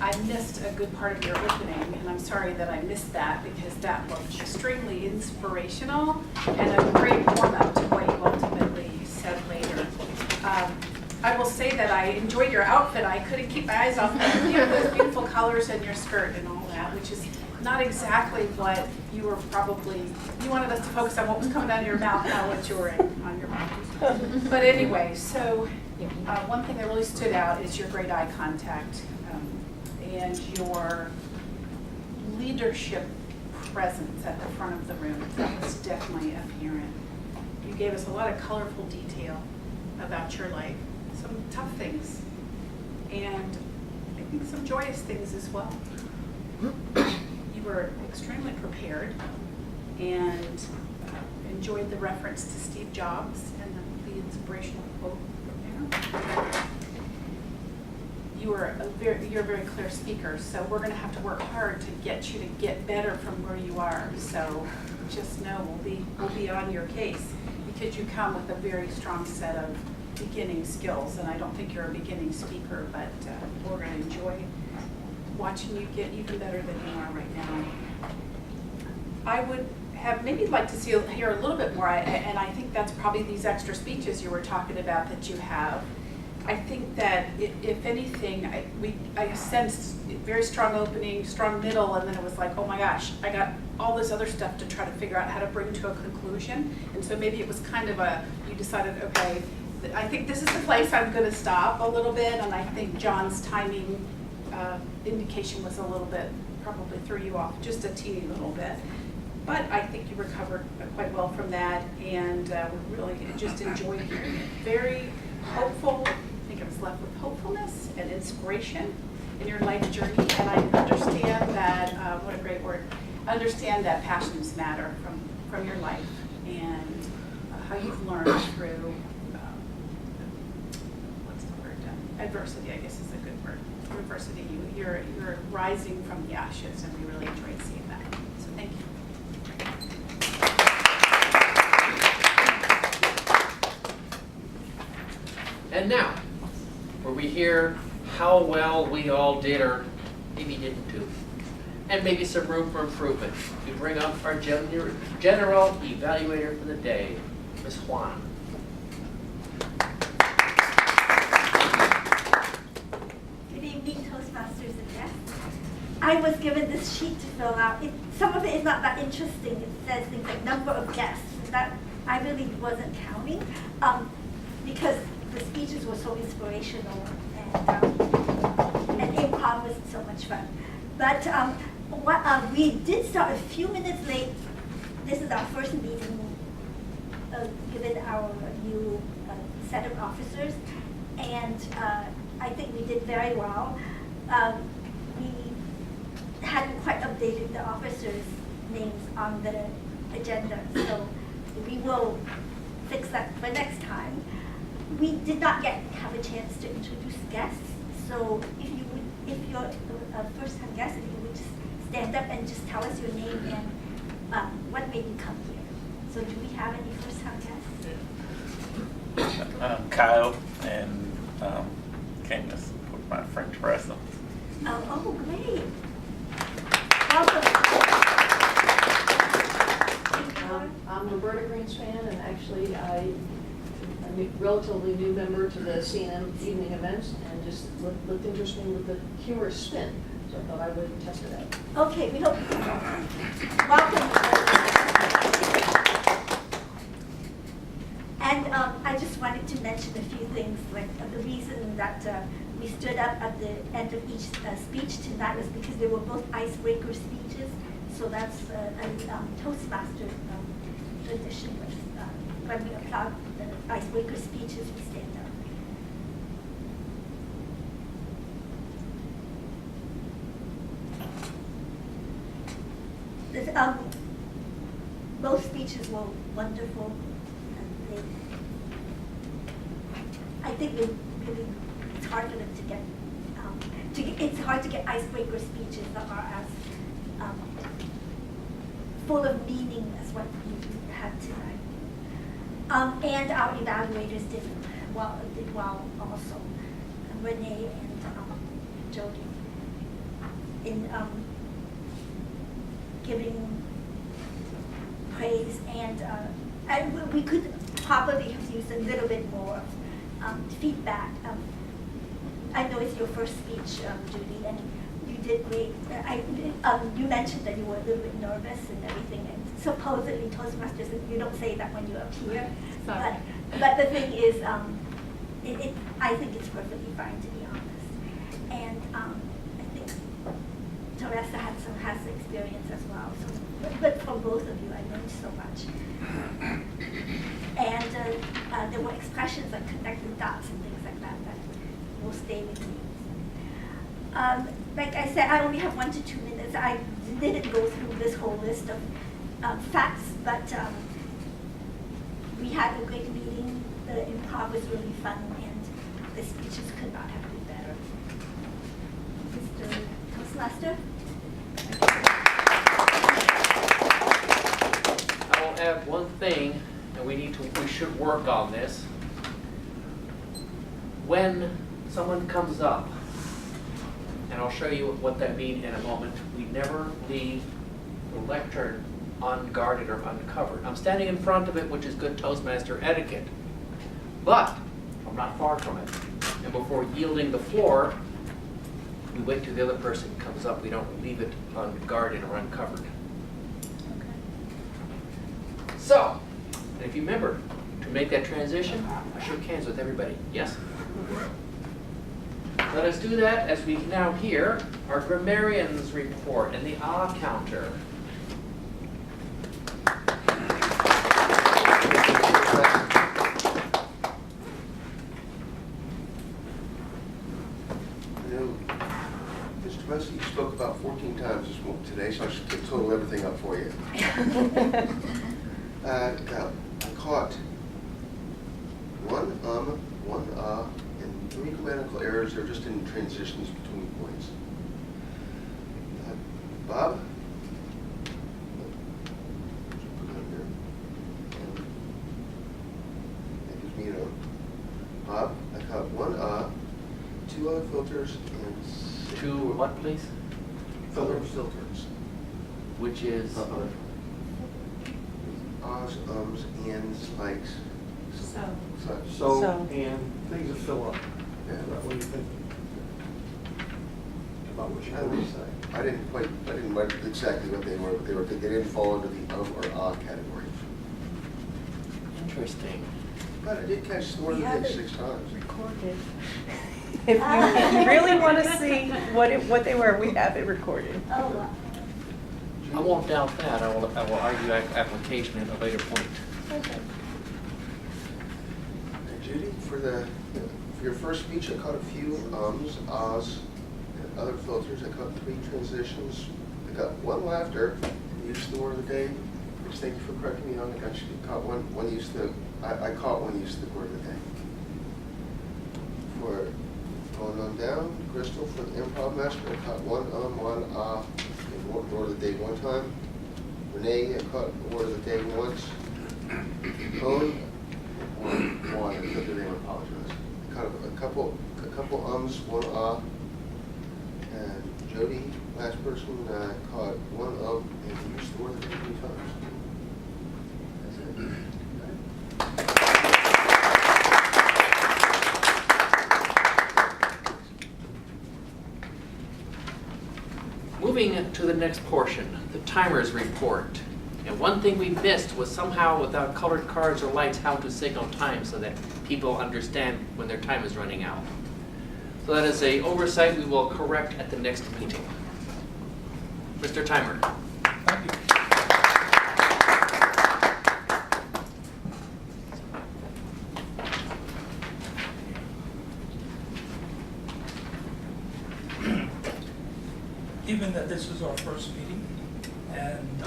I missed a good part of your opening, and I'm sorry that I missed that because that looked extremely inspirational and a great warm-up to what you ultimately said later. I will say that I enjoyed your outfit. I couldn't keep my eyes off those beautiful colors and your skirt and all that, which is not exactly what you were probably, you wanted us to focus on what was coming out of your mouth, not what you were on your mouth. But anyway, so one thing that really stood out is your great eye contact and your leadership presence at the front of the room. That was definitely apparent. You gave us a lot of colorful detail about your life, some tough things, and I think some joyous things as well. You were extremely prepared and enjoyed the reference to Steve Jobs and the inspirational quote from there. You're a very clear speaker, so we're going to have to work hard to get you to get better from where you are. So just know we'll be on your case because you come with a very strong set of beginning skills, and I don't think you're a beginning speaker, but we're going to enjoy watching you get even better than you are right now. I would have maybe like to hear a little bit more, and I think that's probably these extra speeches you were talking about that you have. I think that if anything, I sensed very strong opening, strong middle, and then it was like, oh my gosh, I got all this other stuff to try to figure out how to bring to a conclusion. And so maybe it was kind of you decided, okay, I think this is the place I'm going to stop a little bit, and I think John's timing indication was a little bit, probably threw you off just a teeny little bit. But I think you recovered quite well from that, and we really just enjoyed hearing it. Very hopeful. I think I was left with hopefulness and inspiration in your life journey, and I understand that, what a great word, understand that passions matter from your life and how you've learned through, what's the word, adversity, I guess is a good word. Through adversity, you're rising from the ashes, and we really enjoyed seeing that. So thank you. And now, where we hear how well we all did or maybe didn't do. and maybe some room for improvement. We bring up our general evaluator for the day, Ms. Juan. Good evening, Toastmasters and guests. I was given this sheet to fill out. Some of it is not that interesting. It says things like number of guests. That I really wasn't counting because the speeches were so inspirational and improv was so much fun. But we did start a few minutes late. This is our first meeting given our new set of officers, and I think we did very well. We hadn't quite updated the officers' names on the agenda, so we will fix that for next time. We did not yet have a chance to introduce guests, so if you're a first-time guest, if you would just stand up and just tell us your name and what made you come here. So do we have any first-time guests? Kyle, and came to support my friend Teresa. Oh, great. Welcome. I'm Roberta Greenspan, and actually I'm a relatively new member to the CNN evening events, and just looked interesting with the humorous spin, so I thought I would test it out. Okay, we hope you can welcome. And I just wanted to mention a few things, like the reason that we stood up at the end of each speech tonight was because they were both icebreaker speeches. So that's a Toastmaster tradition. When we applaud the icebreaker speeches, we stand up. Both speeches were wonderful. And I think they really, it's hard for them to get, it's hard to get icebreaker speeches that are as full of meaning as what you had tonight. And our evaluators did well also. Renee and Jody in giving praise, and we could probably have used a little bit more feedback. I know it's your first speech, Judy, and you did great. You mentioned that you were a little bit nervous and everything, and supposedly Toastmasters, you don't say that when you appear. Sorry. But the thing is, I think it's perfectly fine, to be honest. And I think Teresa has experience as well. So, but from both of you, I learned so much. And there were expressions like connecting dots and things like that that will stay with me. Like I said, I only have 1 to 2 minutes. I didn't go through this whole list of facts, but we had a great meeting. The improv was really fun, and the speeches could not have been better. Mr. Toastmaster? I will add one thing, and we should work on this. When someone comes up, and I'll show you what that means in a moment, we never leave the lectern unguarded or uncovered. I'm standing in front of it, which is good Toastmaster etiquette, but I'm not far from it. And before yielding the floor, we wait till the other person comes up. We don't leave it unguarded or uncovered. Okay. So, if you remember, to make that transition, I shook hands with everybody. Yes? Let us do that as we now hear our grammarian's report and the counter. Mr. Messi, you spoke about 14 times today, so I should total everything up for you. I caught one and 3 grammatical errors. They're just in transitions between points. Bob? Put it up here. That gives me Bob, I caught 1 2 other filters, and 2 what, please? Other filters. which is, Ahs, ums, ands, likes, such. So, So- and things that fill up. Yeah. What do you think? About what you I want to didn't- say. I didn't write exactly what they were, they didn't fall under the or ah category. interesting. But I did catch the word We of have the day it 6 times. recorded. If you really want to see what they were, we have it recorded. Oh, wow. I won't doubt that. I will argue application at a later point. Okay. And Judy, for your first speech, I caught a few ums, ahs, and other filters. I caught 3 transitions. I got 1 laughter. You used the word of the day, which thank you for correcting me on. I caught one use the. I caught one use the word of the day. For going on down, Crystal, for the improv master, I caught 1 1 ah, and the word of the day 1 time. Renee, I caught the word of the day once. Cone, 1. I took your name, I apologize. I caught a couple ums, 1 ah. And Jody, last person, caught 1 and used the word of the day 3 times. That's it. Moving to the next portion, the timers report. And one thing we missed was somehow without colored cards or lights, how to signal time so that people understand when their time is running out. So that is an oversight we will correct at the next meeting. Mr. Timer. Thank you. Given that this is our first meeting and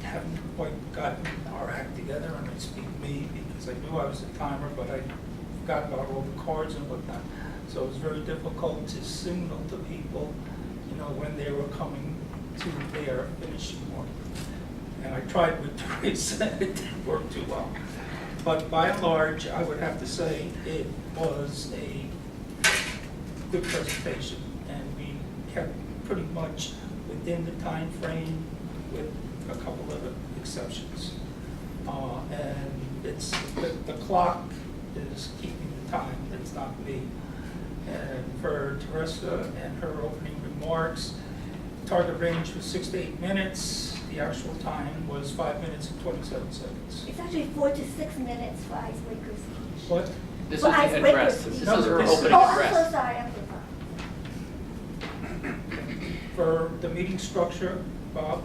haven't quite gotten our act together, and I speak me because I knew I was a timer, but I forgot about all the cards and whatnot. So it was very difficult to signal to people, when they were coming to their finishing point. And I tried with Teresa, and it didn't work too well. But by and large, I would have to say it was a good presentation, and we kept pretty much within the time frame with a couple of exceptions. And it's the clock is keeping the time, it's not me. And for Teresa and her opening remarks, target range was 6 to 8 minutes. The actual time was 5 minutes and 27 seconds. It's actually 4 to 6 minutes for icebreaker speech. What? This is Well, the icebreaker address. speech. This No, is her this is- opening Oh, I'm so address. sorry, I'm so sorry. For the meeting structure, Bob,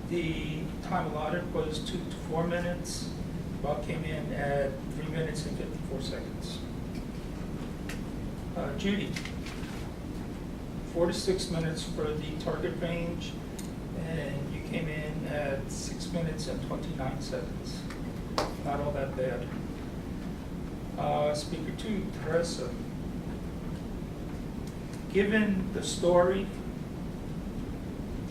the time allotted was 2 to 4 minutes. Bob came in at 3 minutes and 54 seconds. Judy, 4 to 6 minutes for the target range, and you came in at 6 minutes and 29 seconds. Not all that bad. Speaker 2, Teresa. Given the story,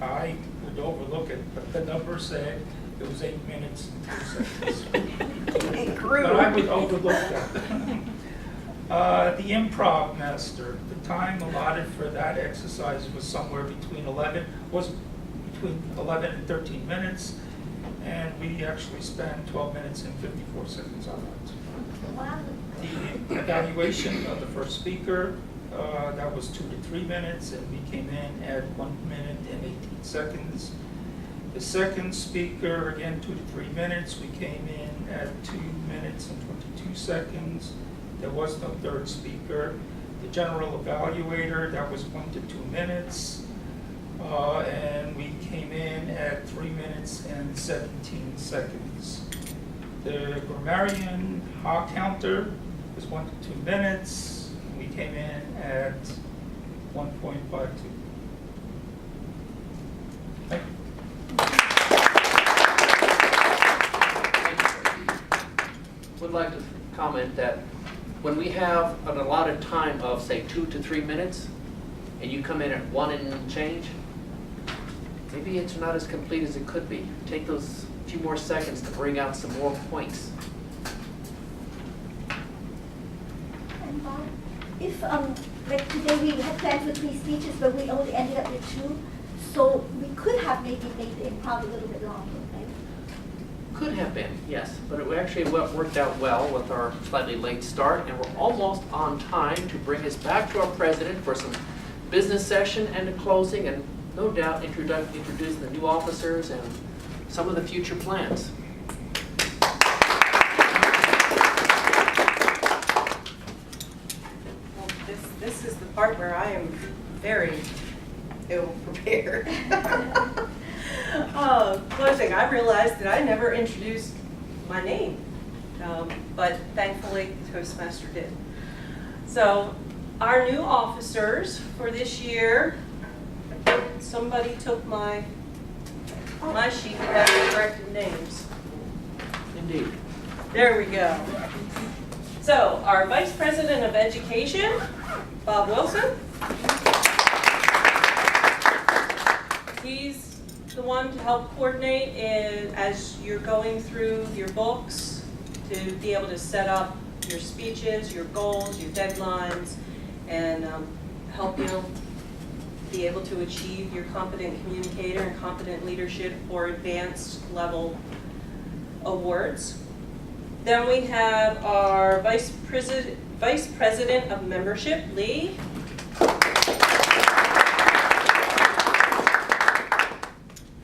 I would overlook it, but the number said it was 8 minutes and 2 seconds. It grew. But I would overlook that. The improv master, the time allotted for that exercise was somewhere between 11 and 13 minutes, and we actually spent 12 minutes and 54 seconds on that. Wow. The evaluation of the first speaker, that was 2 to 3 minutes, and we came in at 1 minute and 18 seconds. The second speaker, again, 2 to 3 minutes, we came in at 2 minutes and 22 seconds. There was no third speaker. The general evaluator, that was 1 to 2 minutes. And we came in at 3 minutes and 17 seconds. The grammarian counter was 1 to 2 minutes. We came in at 1.52. Thank you. Would like to comment that when we have an allotted time of, say, 2 to 3 minutes, and you come in at 1 and change, maybe it's not as complete as it could be. Take those few more seconds to bring out some more points. And Bob, if like today we had planned for 3 speeches, but we only ended up with 2. So we could have maybe made the improv a little bit longer, right? Could have been, yes, but it actually worked out well with our slightly late start, and we're almost on time to bring us back to our president for some business session and a closing, and no doubt introduce the new officers and some of the future plans. Well, this is the part where I am very ill prepared. Closing, I realized that I never introduced my name, but thankfully Toastmaster did. So our new officers for this year, somebody took my sheet that had the corrected names. Indeed. There we go. So our Vice President of Education, Bob Wilson. He's the one to help coordinate as you're going through your books to be able to set up your speeches, your goals, your deadlines, and help you be able to achieve your competent communicator and competent leadership or advanced level awards. Then we have our Vice President of Membership, Lee.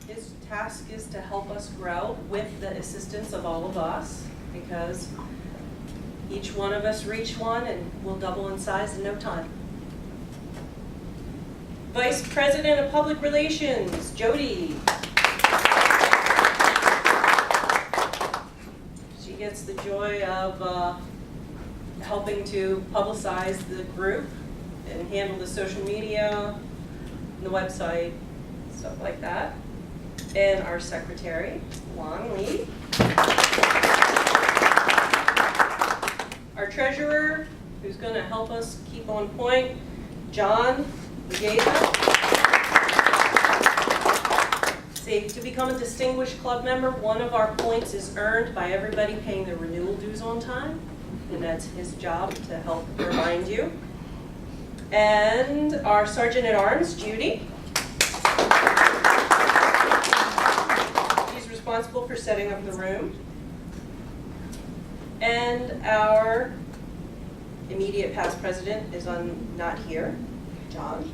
His task is to help us grow with the assistance of all of us, because each one of us reach one and we'll double in size in no time. Vice President of Public Relations, Jody. She gets the joy of helping to publicize the group and handle the social media, the website, stuff like that. And our secretary, Long Lee. Our treasurer, who's going to help us keep on point, John Geza. See, to become a distinguished club member, one of our points is earned by everybody paying their renewal dues on time, and that's his job to help remind you. And our Sergeant at Arms, Judy. She's responsible for setting up the room. And our immediate past president is not here, John.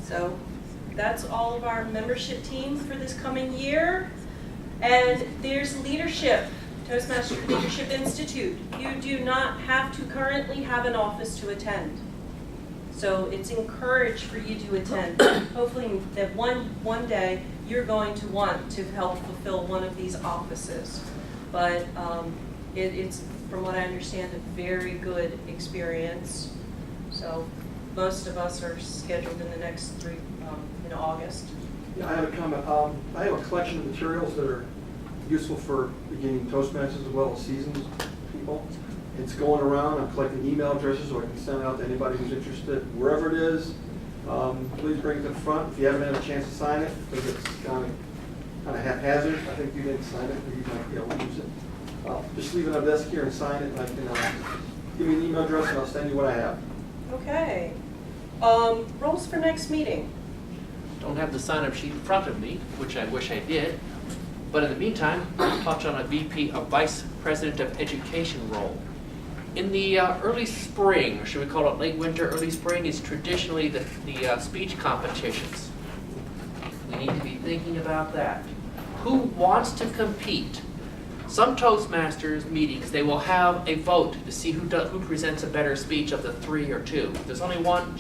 So that's all of our membership team for this coming year. And there's leadership, Toastmaster Leadership Institute. You do not have to currently have an office to attend. So it's encouraged for you to attend. Hopefully that one day you're going to want to help fulfill one of these offices. But it's, from what I understand, a very good experience. So most of us are scheduled in the next 3, in August. Yeah, I have a comment. I have a collection of materials that are useful for beginning Toastmasters as well as seasoned people. It's going around. I'm collecting email addresses so I can send it out to anybody who's interested. Wherever it is, please bring it to the front. If you haven't had a chance to sign it, because it's kind of haphazard, I think you didn't sign it, but you might be able to use it. Just leave it on the desk here and sign it. And I can give me an email address and I'll send you what I have. Okay. Roles for next meeting. Don't have the sign-up sheet in front of me, which I wish I did. But in the meantime, I'll touch on a VP, a Vice President of Education role. In the early spring, or should we call it late winter, early spring, is traditionally the speech competitions. We need to be thinking about that. Who wants to compete? Some Toastmasters meetings, they will have a vote to see who presents a better speech of the 3 or 2. If there's only one,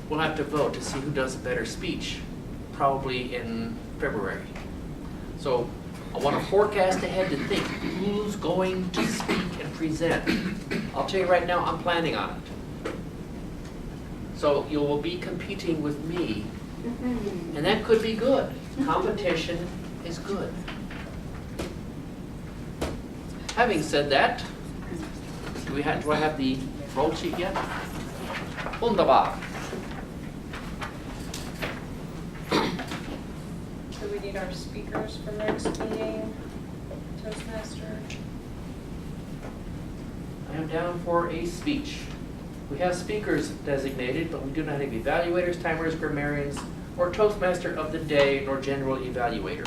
we'll have to vote to see who does a better speech, probably in February. So I want to forecast ahead to think who's going to speak and present. I'll tell you right now, I'm planning on it. So you will be competing with me, and that could be good. Competition is good. Having said that, do I have the roll sheet yet? Wunderbar. So we need our speakers for next meeting, Toastmaster. I am down for a speech. We have speakers designated, but we do not have evaluators, timers, grammarians, or Toastmaster of the day, nor general evaluator.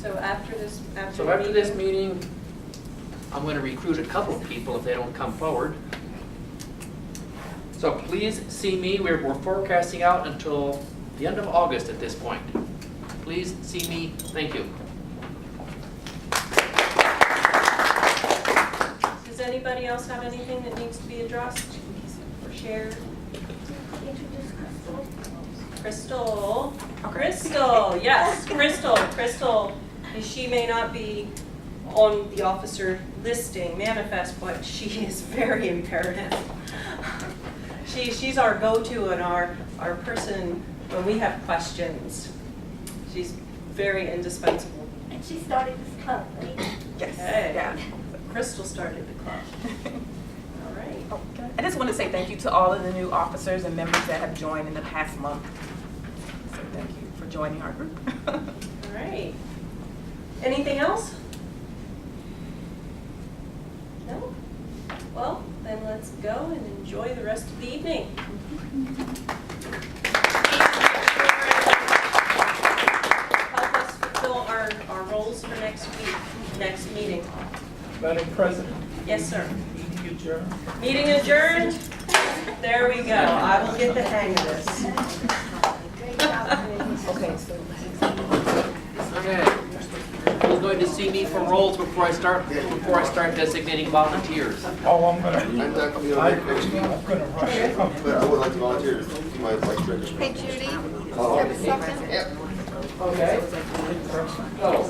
So after this, So after this meeting, I'm going to recruit a couple of people if they don't come forward. So please see me. We're forecasting out until the end of August at this point. Please see me. Thank you. Does anybody else have anything that needs to be addressed or shared? Introduce Crystal. Crystal. Crystal, yes, Crystal, she may not be on the officer listing manifest, but she is very imperative. She's our go-to and our person when we have questions. She's very indispensable. And she started this club, right? Yes, Hey. yeah. Crystal started the club. All right. I just want to say thank you to all of the new officers and members that have joined in the past month. So thank you for joining our group. All right. Anything else? No? Well, then let's go and enjoy the rest of the evening. Help us fulfill our roles for next week, next meeting. Madam President. Yes, sir. Meeting adjourned. Meeting adjourned. There we go. I will get the hang of this. Okay, so. Okay. Who's going to see me for roles before I start designating volunteers? Oh, I'm gonna I'm not gonna be on that next week, I'm gonna rush. but I would like to volunteer. You might like to register. Hey Judy, you Oh, have a second? yeah. Okay. Go.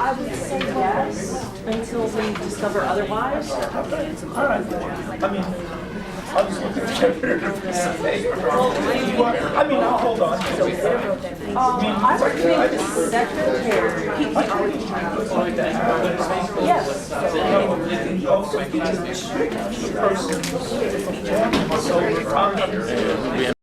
I would say yes until we discover otherwise. All right. I mean, I'll just look at it. I mean, I'll hold on. I would think the secretary. Yes. Also, person. So,